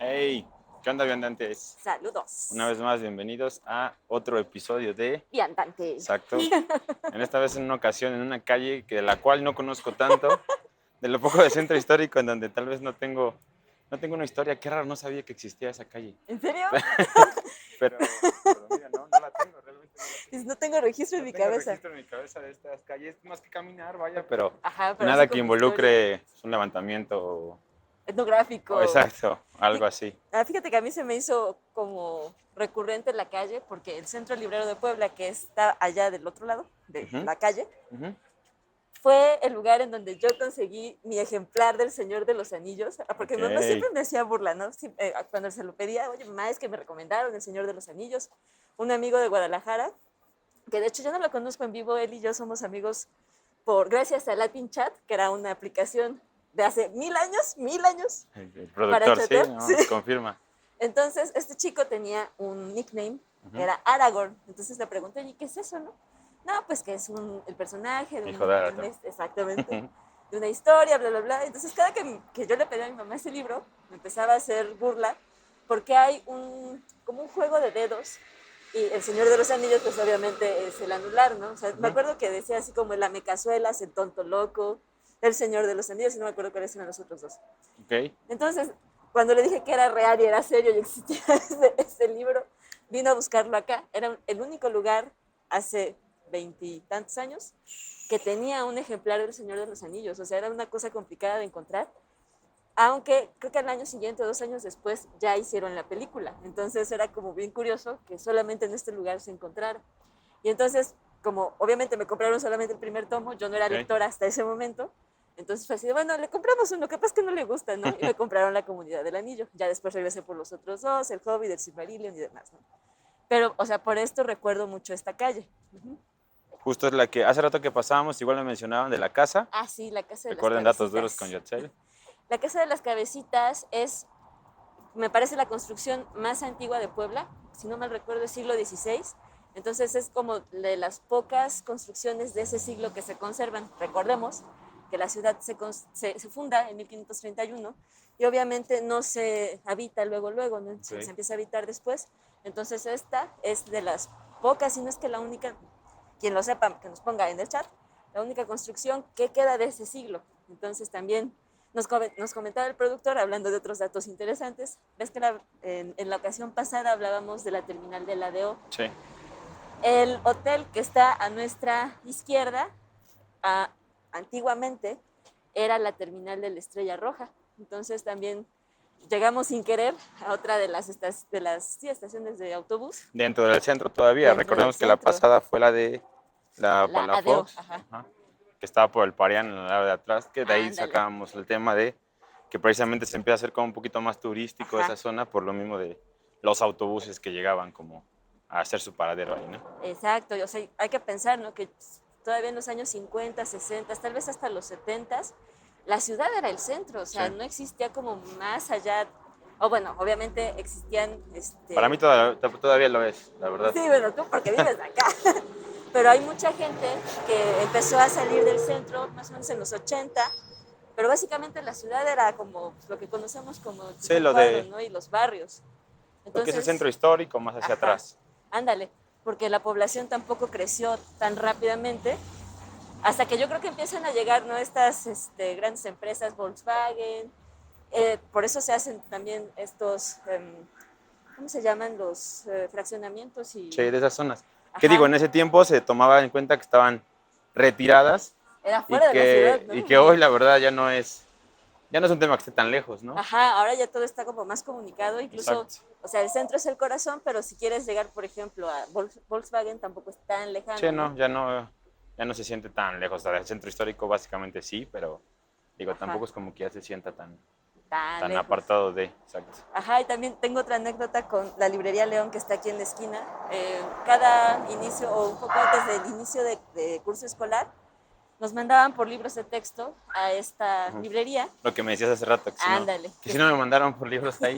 Hey, ¿qué onda, viandantes? Saludos. Una vez más, bienvenidos a otro episodio de Viandante. Exacto. En esta vez en una ocasión en una calle que de la cual no conozco tanto, de lo poco de centro histórico en donde tal vez no tengo una historia. Qué raro, no sabía que existía esa calle. ¿En serio? Pero mira, no la tengo, realmente no la tengo. No tengo registro en No mi tengo cabeza. registro en mi cabeza de estas calles, más que caminar, vaya, pero Ajá, pero así nada que como historia. involucre un levantamiento o Etnográfico. exacto, algo así. Fíjate que a mí se me hizo como recurrente la calle porque el Centro Librero de Puebla, que está allá del otro lado de Ujú, la calle, ujú. fue el lugar en donde yo conseguí mi ejemplar del Señor de los Anillos, porque Ok. mi mamá siempre me hacía burla, ¿no? Cuando se lo pedía, oye, mamá, es que me recomendaron el Señor de los Anillos. Un amigo de Guadalajara, que de hecho yo no lo conozco en vivo, él y yo somos amigos gracias a Latin Chat, que era una aplicación de hace mil años, El para productor, sí, chatear. Sí. no, confirma. Entonces, este chico tenía un nickname, Ujú. era Aragorn. Entonces le pregunté, ¿y qué es eso, no? No, pues que es el personaje Hijo de Arathorn. exactamente, de una historia, bla, bla, bla. Entonces, cada que yo le pedía a mi mamá ese libro, me empezaba a hacer burla, porque hay como un juego de dedos, y el Señor de los Anillos, pues obviamente es el anular, ¿no? O sea, me Ujú. acuerdo que decía así como el Amecazuelas, el Tonto Loco, el Señor de los Anillos, y no me acuerdo cuáles eran los otros dos. Ok. Entonces, cuando le dije que era real y era serio y existía ese libro, vino a buscarlo acá. Era el único lugar hace veintitantos años que tenía un ejemplar del Señor de los Anillos. O sea, era una cosa complicada de encontrar. Aunque creo que al año siguiente, 2 años después, ya hicieron la película. Entonces era como bien curioso que solamente en este lugar se encontrara. Y entonces, como obviamente me compraron solamente el primer tomo, yo no era Ok. lectora hasta ese momento, entonces fue así de, bueno, le compramos uno, capaz que no le gusta, ¿no? Y me compraron La Comunidad del Anillo. Ya después regresé por los otros dos, El Hobbit, El Silmarillion y demás, ¿no? Pero, o sea, por esto recuerdo mucho esta calle. Uh-huh. Justo es la que hace rato que pasábamos, igual me mencionaban de la casa. Ah, sí, la Casa de las Recuerden datos duros con Cabecitas. Yotzel. La Casa de las Cabecitas es, me parece, la construcción más antigua de Puebla, si no mal recuerdo, es siglo XVI. Entonces es como de las pocas construcciones de ese siglo que se conservan. Recordemos que la ciudad se funda en 1531 y obviamente no se habita luego, ¿no? Se Ok. empieza a habitar después. Entonces esta es de las pocas, si no es que la única, quien lo sepa, que nos ponga en el chat, la única construcción que queda de ese siglo. Entonces también nos comentaba el productor, hablando de otros datos interesantes, ves que en la ocasión pasada hablábamos de la terminal de la ADO. Sí. El hotel que está a nuestra izquierda, antiguamente, era la terminal de la Estrella Roja. Entonces también llegamos sin querer a otra de las estaciones de autobús Dentro del centro todavía. dentro del Recordemos que la centro, pasada fue la de la la ADO. Palafox, Ajá. ajá, que estaba por el Parián en el lado de atrás, que de ahí Ándale. sacábamos el tema de que precisamente se empieza a hacer como un poquito más turístico Ajá. esa zona por lo mismo de los autobuses que llegaban como a hacer su paradero ahí, ¿no? Exacto, o sea, hay que pensar, ¿no? Que todavía en los años 50, 60, tal vez hasta los 70, la ciudad era el centro, o Sí. sea, no existía como más allá, o bueno, obviamente existían, Para mí todavía lo es, la verdad. sí, bueno, tú porque vives acá, pero hay mucha gente que empezó a salir del centro más o menos en los 80, pero básicamente la ciudad era como lo que conocemos como el Sí, primer cuadro, ¿no? Y los barrios. lo que es el centro Entonces, histórico más hacia ajá, atrás. ándale, porque la población tampoco creció tan rápidamente hasta que yo creo que empiezan a llegar, ¿no? Estas grandes empresas, Volkswagen, por eso se hacen también estos, ¿cómo se llaman? Los fraccionamientos Sí, y, de esas zonas. Que digo, ajá, en ese tiempo se tomaba en cuenta que estaban retiradas era y fuera de la ciudad, que, ¿no? y que hoy la verdad ya no es un tema que esté tan lejos, ¿no? Ajá, ahora ya todo está como más comunicado, incluso, Exacto. o sea, el centro es el corazón, pero si quieres llegar, por ejemplo, a Volkswagen, tampoco es tan Sí, lejano, ¿no? no, ya no se siente tan lejos. O sea, el centro histórico básicamente sí, pero digo, Ajá, tampoco es como que ya se sienta tan, tan tan lejos. apartado de, exacto. Ajá, y también tengo otra anécdota con la librería León que está aquí en la esquina. Cada inicio o un poco antes del inicio de curso escolar, nos mandaban por libros de texto a esta Ujú. librería. Lo que me decías hace rato, Ándale, que si no me mandaron por libros ahí.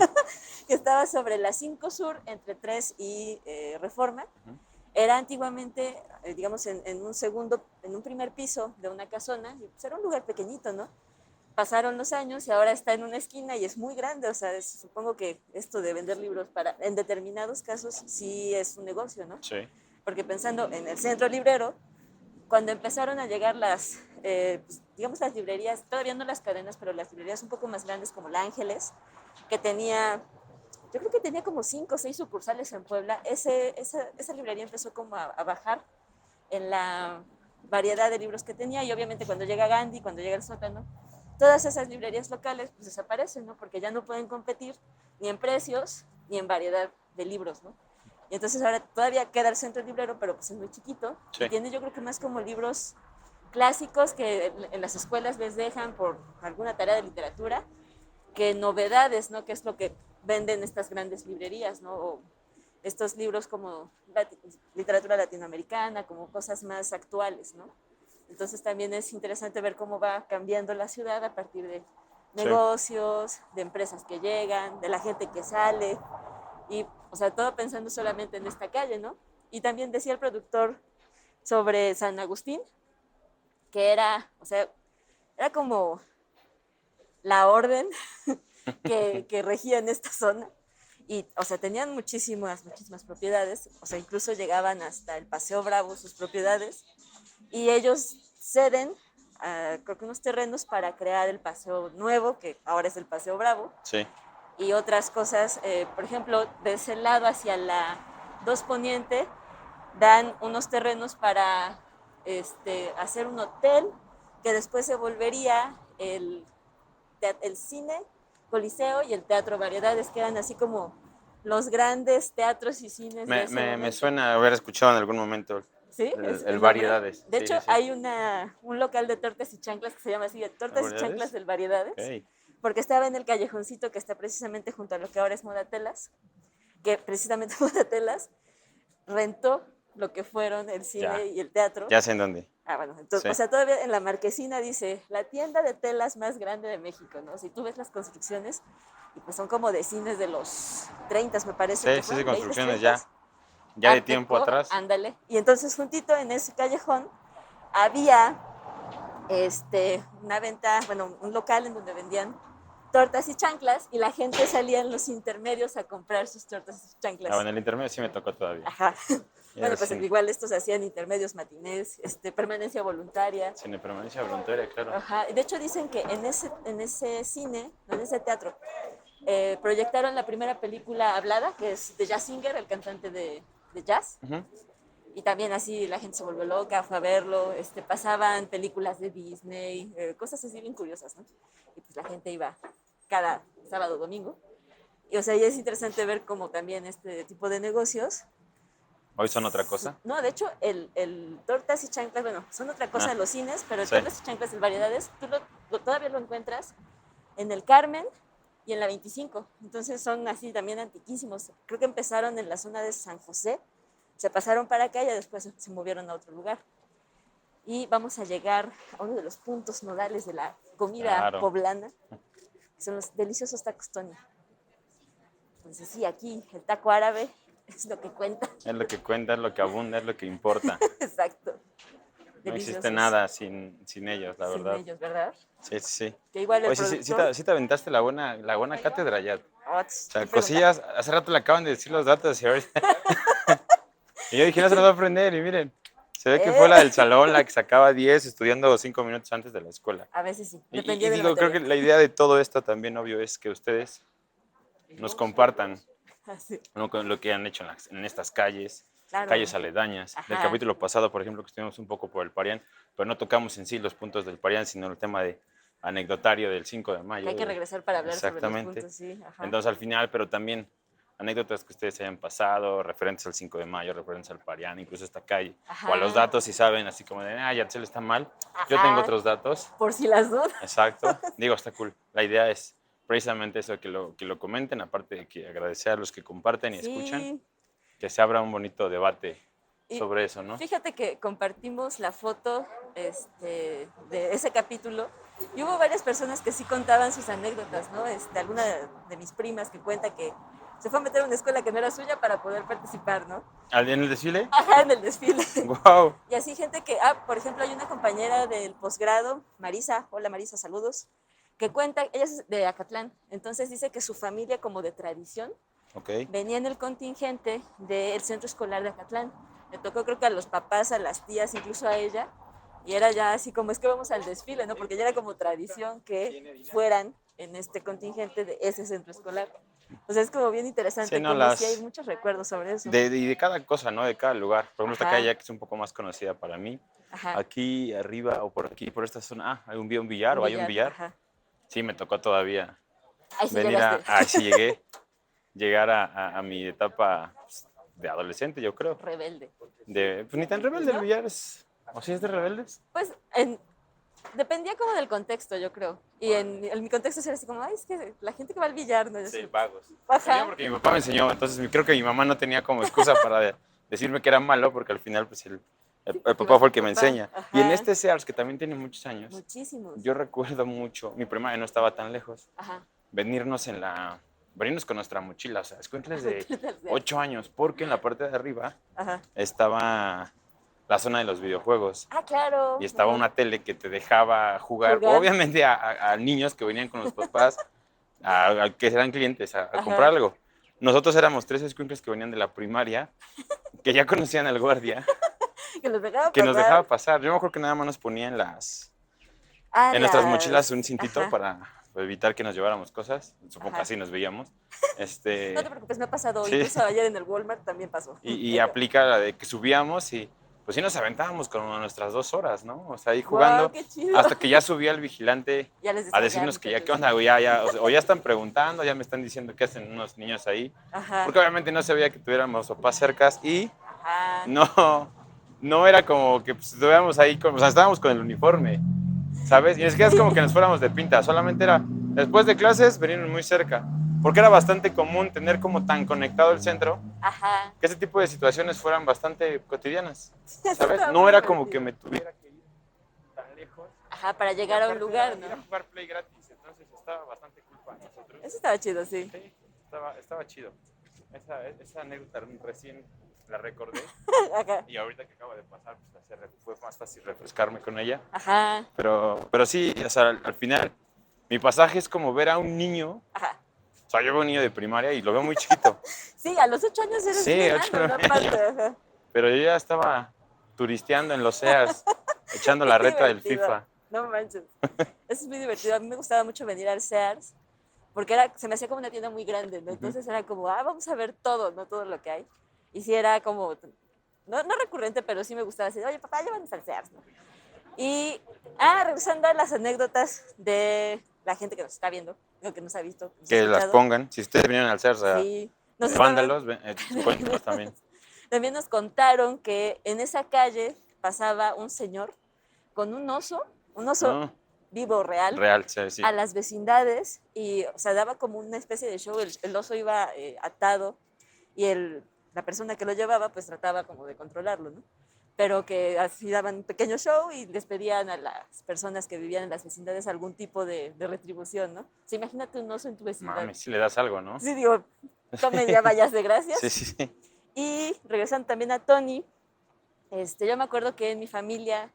que estaba sobre la 5 Sur, entre 3 y Reforma. Ujú. Era antiguamente, digamos, en un primer piso de una casona, y pues era un lugar pequeñito, ¿no? pasaron los años y ahora está en una esquina y es muy grande. O sea, supongo que esto de vender libros en determinados casos sí es un negocio, ¿no? Sí. Porque pensando en el centro librero, cuando empezaron a llegar pues, digamos las librerías, todavía no las cadenas, pero las librerías un poco más grandes como la Ángeles, que yo creo que tenía como 5 o 6 sucursales en Puebla, esa librería empezó como a bajar en la variedad de libros que tenía, y obviamente cuando llega Gandhi, cuando llega el Sótano, todas esas librerías locales pues desaparecen, ¿no? Porque ya no pueden competir ni en precios ni en variedad de libros, ¿no? Y entonces ahora todavía queda el centro librero, pero pues es muy chiquito, Sí. y tiene yo creo que más como libros clásicos que en las escuelas les dejan por alguna tarea de literatura, que novedades, ¿no? Que es lo que venden estas grandes librerías, ¿no? O estos libros como literatura latinoamericana, como cosas más actuales, ¿no? Entonces también es interesante ver cómo va cambiando la ciudad a partir de negocios, de empresas que llegan, de la gente que sale, y, o sea, todo pensando solamente en esta calle, ¿no? Y también decía el productor sobre San Agustín, que o sea, era como la orden que regía en esta zona. Y, o sea, tenían muchísimas propiedades, o sea, incluso llegaban hasta el Paseo Bravo, sus propiedades, y ellos ceden, creo que unos terrenos para crear el Paseo Nuevo, que ahora es el Paseo Bravo, Sí. y otras cosas. Por ejemplo, de ese lado hacia la 2 Poniente, dan unos terrenos para hacer un hotel que después se volvería el cine Coliseo y el Teatro Variedades, que eran así como los grandes teatros y cines de ese Me momento. suena haber escuchado en algún momento ¿Sí? el nombre. Variedades. De Sí, hecho, sí, sí. hay un local de tortas y chanclas que se llama así, Tortas y Chanclas ¿Variedades? del Variedades, Okay. porque estaba en el callejoncito que está precisamente junto a lo que ahora es Modatelas, que precisamente Modatelas rentó lo que fueron el Ya. cine y el teatro. Ya sé en dónde. Bueno, entonces, Sí. o sea, todavía en la marquesina dice, la tienda de telas más grande de México, ¿no? Si tú ves las construcciones, y pues son como de cines de los 30, me parece que Sí, sí, fueron, sí, 20, construcciones 30. ya de Art tiempo Deco, atrás. ándale. Y entonces juntito en ese callejón había una venta, bueno, un local en donde vendían tortas y chanclas, y la gente salía en los intermedios a comprar sus tortas y chanclas. En el intermedio sí me tocó todavía. Ajá. Bueno, pues Sin igual estos hacían intermedios matinés, permanencia voluntaria. permanencia voluntaria, claro. Ajá. De hecho dicen que en ese cine, no, en ese teatro, proyectaron la primera película hablada, que es de Jazz Singer, el cantante de jazz. Uh-huh. Y también así la gente se volvió loca, fue a verlo, pasaban películas de Disney, cosas así bien curiosas, ¿no? Y pues la gente iba cada sábado, domingo. Y o sea, y es interesante ver cómo también este tipo de negocios. ¿Hoy son otra cosa? No, de hecho, el tortas y chanclas, bueno, son otra cosa en los cines, pero el tortas y chanclas en variedades, todavía lo encuentras en el Carmen y en la 25. Entonces son así también antiquísimos. Creo que empezaron en la zona de San José, se pasaron para acá y después se movieron a otro lugar. Y vamos a llegar a uno de los puntos nodales de la comida poblana, que son los deliciosos tacos Tony. Entonces sí, aquí el taco árabe es lo que cuenta. Es lo que cuenta, es lo que abunda, es lo que importa. Exacto. No existe nada sin ellos, la verdad. Sin ellos, ¿verdad? Sí, sí, sí. Que igual el Oye, productor... sí te aventaste la buena cátedra ya. Oh, O sea, cosillas, hace rato le acaban de decir los datos y ahorita... y yo dije, no se los va a aprender, y miren, se ve que fue la del salón la que sacaba 10 estudiando 5 minutos antes de la escuela. A veces sí, Y dependía de la digo, creo materia. que la idea de todo esto también, obvio, es que ustedes nos compartan lo que han hecho en estas calles, claro. Calles aledañas. Ajá. Del capítulo pasado, por ejemplo, que estuvimos un poco por el Parián, pero no tocamos en sí los puntos del Parián, sino el tema de anecdotario del 5 de mayo. Que hay que regresar para hablar sobre los puntos, sí. Ajá. Entonces, al final, pero también anécdotas que ustedes hayan pasado, referentes al 5 de mayo, referentes al Parián, incluso a esta calle, Ajá. o a los datos, si saben, así como de, Yatzil está mal. Ajá. Yo tengo otros datos. Por si las dudas. Exacto. Digo, está cool. La idea es precisamente eso, que lo comenten, aparte de que agradecer a los que comparten y escuchan, que se abra un bonito debate sobre eso, ¿no? Fíjate que compartimos la foto de ese capítulo y hubo varias personas que sí contaban sus anécdotas, ¿no? Alguna de mis primas que cuenta que se fue a meter a una escuela que no era suya para poder participar, ¿no? ¿En el desfile? Ajá, en el desfile. ¡Wow! Y así gente que, por ejemplo, hay una compañera del posgrado, Marisa, hola Marisa, saludos, que cuenta, ella es de Acatlán, entonces dice que su familia como de tradición Ok. venía en el contingente del centro escolar de Acatlán. Le tocó creo que a los papás, a las tías, incluso a ella, y era ya así como es que vamos al desfile, ¿no? Porque ya era como tradición que fueran en este contingente de ese centro escolar. O sea, es como bien Sí, interesante, no, como si hay muchos recuerdos sobre eso. de cada cosa, ¿no? De cada lugar. Por ejemplo, esta Ajá. calle ya que es un poco más conocida para mí. Ajá, Aquí arriba o por aquí, por esta zona, hay un billar un o hay un billar, billar. ajá. Sí, me tocó todavía Ahí sí venir llegaste. sí llegar a mi etapa pues, de adolescente, yo creo. Rebelde, Pues ni tan rebelde el ¿no? billar es. ¿O sí es de rebeldes? Pues dependía como del contexto, yo creo. Y en mi contexto era así como, ay, es que la gente que va al billar, ¿no? Yo Sí, así, vagos. ajá, Porque mi papá me enseñó, entonces creo que mi mamá no tenía como excusa para decirme que era malo, porque al final pues sí, el porque papá ibas fue con el que me papá, enseña. Y en ajá, este Sears, que también tiene muchos años, muchísimos, yo recuerdo mucho, mi primaria no estaba tan lejos, ajá, venirnos venirnos con nuestra mochila, o sea, escuincles de meterte al Sears, 8 años, porque en la parte de arriba ajá. estaba la zona de los videojuegos Ah, y claro, estaba ajá. una tele que te dejaba jugar, Jugar, obviamente a niños que venían con los papás, que eran clientes, a comprar ajá. algo. Nosotros éramos 3 escuincles que venían de la primaria, que ya conocían al guardia, Que los dejaba que nos dejaba pasar. pasar. Yo me acuerdo que nada más nos ponía Ah, en nuestras mochilas un cintito ajá, para evitar que nos lleváramos cosas. Supongo que ajá. así nos veíamos. No te preocupes, me ha pasado, Sí, incluso ayer en el Walmart también pasó. y aplica la de que subíamos y pues sí nos aventábamos como nuestras 2 horas, ¿no? O sea, ahí Wow, jugando qué chido. hasta que ya subía el vigilante Ya les a decían, ya, decirnos que ya, ¿qué muchachos. onda, güey? O ya están preguntando, ya me están diciendo qué hacen unos niños ahí. Ajá, Porque obviamente no sabía que tuviéramos papás cercas y ajá. no, no era como que pues, estuviéramos ahí, o sea, estábamos con el uniforme, ¿sabes? Y ni siquiera es como que nos fuéramos de pinta, solamente era después de clases venirnos muy cerca, porque era bastante común tener como tan conectado el centro Ajá. que ese tipo de situaciones fueran bastante cotidianas, Eso ¿sabes? estaba No muy era como que divertido. me tuviera que ir tan lejos Ajá, para y llegar a un aparte lugar, era ir a ¿no? jugar play gratis, entonces estaba bastante cool para nosotros. Eso estaba chido, sí. Sí, estaba chido. Esa anécdota recién la recordé Ajá. y ahorita que acaba de pasar, pues fue más fácil refrescarme con ella. Ajá. Pero sí, o sea, al final, mi pasaje es como ver a un niño, Ajá. o sea, yo veo un niño de primaria y lo veo muy chiquito. Sí, a los 8 años eres un Sí, 8 enano, ¿no? 9 Aparte, años. ajá. Pero yo ya estaba turisteando en los Sears, echando Qué la reta del divertido. FIFA. No manches. Eso es muy divertido. A mí me gustaba mucho venir al Sears porque se me hacía como una tienda muy grande, ¿no? Ujú. Entonces era como, vamos a ver todo, ¿no? Todo lo que hay. Y sí era como, no recurrente, pero sí me gustaba decir, oye, papá, llévanos al Sears, ¿no? Y, regresando a las anécdotas de la gente que nos está viendo, o que nos ha visto, que nos ha Que las escuchado, pongan. Si ustedes vinieron al Sears sí, nos de estaban, vándalos, cuéntenos también. también nos contaron que en esa calle pasaba un señor con un oso No, vivo, real, real, sí, sí. a las vecindades y, o sea, daba como una especie de show, el oso iba atado y la persona que lo llevaba pues trataba como de controlarlo, ¿no? Pero que así daban un pequeño show y les pedían a las personas que vivían en las vecindades algún tipo de retribución, ¿no? O sea, imagínate un oso en tu vecindad. Mames, si le das algo, ¿no? Sí, digo, tome ya vayas de Sí, gracias. sí, sí. Y regresando también a Tony, yo me acuerdo que en mi familia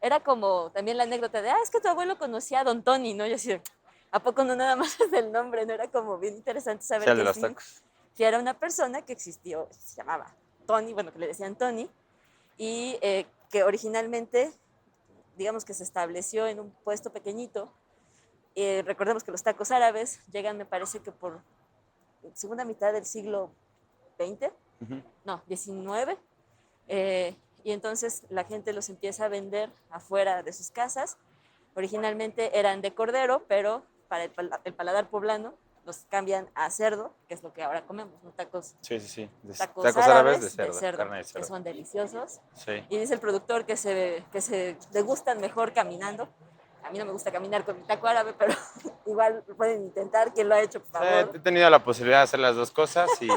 era como también la anécdota de, es que tu abuelo conocía a don Tony, ¿no? Yo así, ¿a poco no nada más es el nombre? ¿No? Era como bien interesante Sí, saber el de que los sí, tacos. que era una persona que existió, se llamaba Tony, bueno, que le decían Tony, y que originalmente, digamos que se estableció en un puesto pequeñito. Recordemos que los tacos árabes llegan, me parece que por segunda mitad del siglo XX, Ujú. no, XIX, y entonces la gente los empieza a vender afuera de sus casas. Originalmente eran de cordero, pero para el paladar poblano los cambian a cerdo, que es lo que ahora comemos, ¿no? Sí, sí, sí. Tacos Tacos árabes árabes de cerdo, carne de que cerdo. son deliciosos. Sí. Y dice el productor que se degustan mejor caminando. A mí no me gusta caminar con mi taco árabe, pero igual pueden intentar. ¿Quién lo ha hecho, por Sí, favor? he tenido la posibilidad de hacer las dos cosas y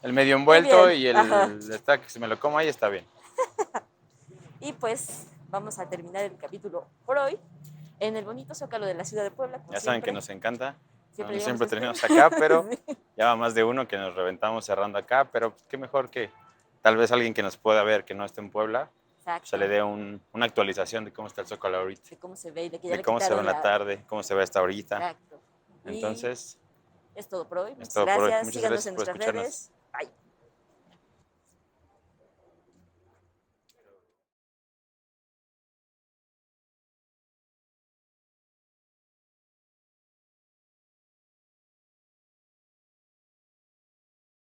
el medio Muy envuelto bien, y ajá. está que si me lo como ahí está bien. Y pues vamos a terminar el capítulo por hoy en el bonito Zócalo de la ciudad de Puebla, como Ya saben que siempre. nos encanta. Siempre No llegamos siempre después. terminamos acá, pero Sí. ya va más de uno que nos reventamos cerrando acá, pero qué mejor que tal vez alguien que nos pueda ver que no esté en Puebla Exacto. se le dé una actualización de cómo está el Zócalo ahorita, De cómo se ve y de que ya de le cómo se ve en quitaron la tarde, cómo se ve hasta ahorita. Exacto. Y Entonces, es todo por hoy. es Muchas todo por hoy. gracias. Muchas Síganos gracias en por nuestras escucharnos. redes. Bye.